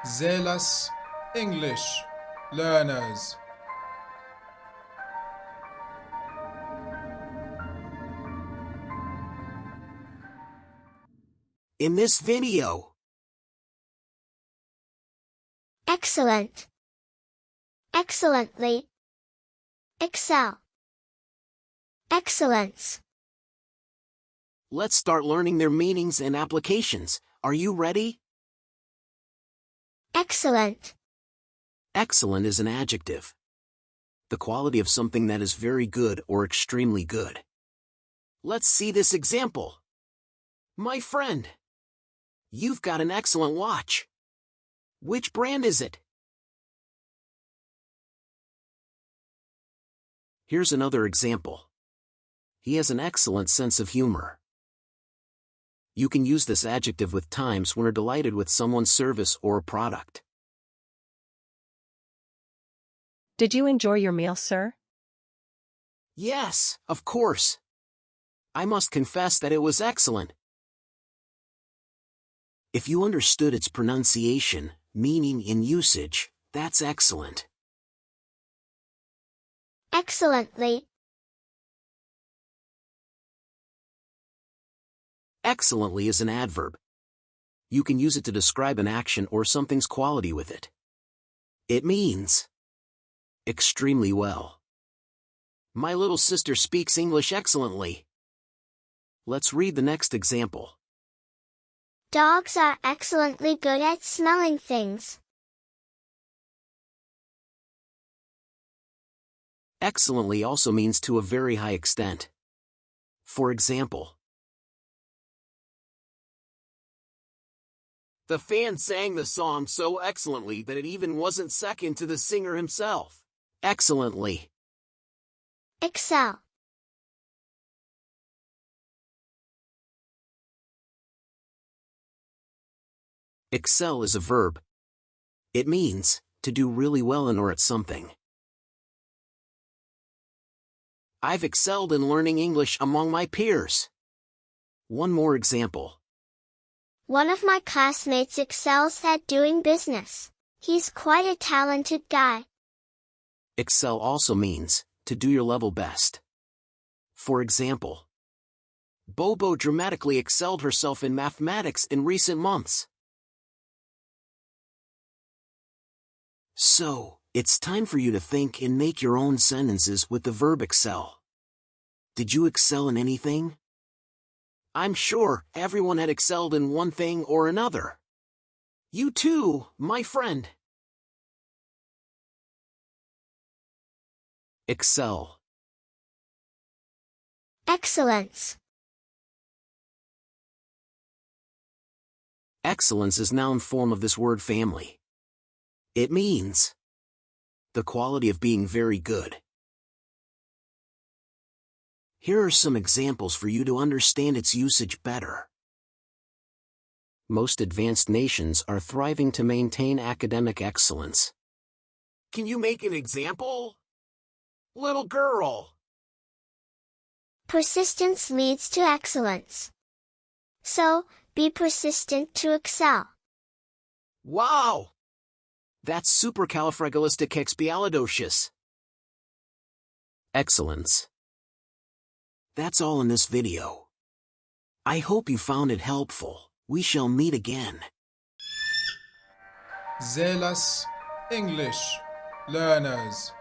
zealous English learners. In this video. Excellent. Excellently. Excel. Excellence. Let's start learning their meanings and applications. Are you ready? Excellent. Excellent is an adjective. The quality of something that is very good or extremely good. Let's see this example. My friend, you've got an excellent watch. Which brand is it? Here's another example. He has an excellent sense of humor. You can use this adjective with times when you're delighted with someone's service or a product. Did you enjoy your meal, sir? Yes, of course. I must confess that it was excellent. If you understood its pronunciation, meaning, and usage, that's excellent. Excellently. Excellently is an adverb. You can use it to describe an action or something's quality with it. It means extremely well. My little sister speaks English excellently. Let's read the next example. Dogs are excellently good at smelling things. Excellently also means to a very high extent. For example, the fan sang the song so excellently that it even wasn't second to the singer himself. Excellently. Excel. Excel is a verb. It means to do really well in or at something. I've excelled in learning English among my peers. One more example. One of my classmates excels at doing business. He's quite a talented guy. Excel also means to do your level best. For example, Bobo dramatically excelled herself in mathematics in recent months. So, it's time for you to think and make your own sentences with the verb excel. Did you excel in anything? I'm sure everyone had excelled in one thing or another. You too, my friend. Excel. Excellence. Excellence is noun form of this word family. It means the quality of being very good. Here are some examples for you to understand its usage better. Most advanced nations are thriving to maintain academic excellence. Can you make an example? Little girl. Persistence leads to excellence. So, be persistent to excel. Wow! That's supercalifragilisticexpialidocious. Excellence. That's all in this video. I hope you found it helpful. We shall meet again. Zealous English learners.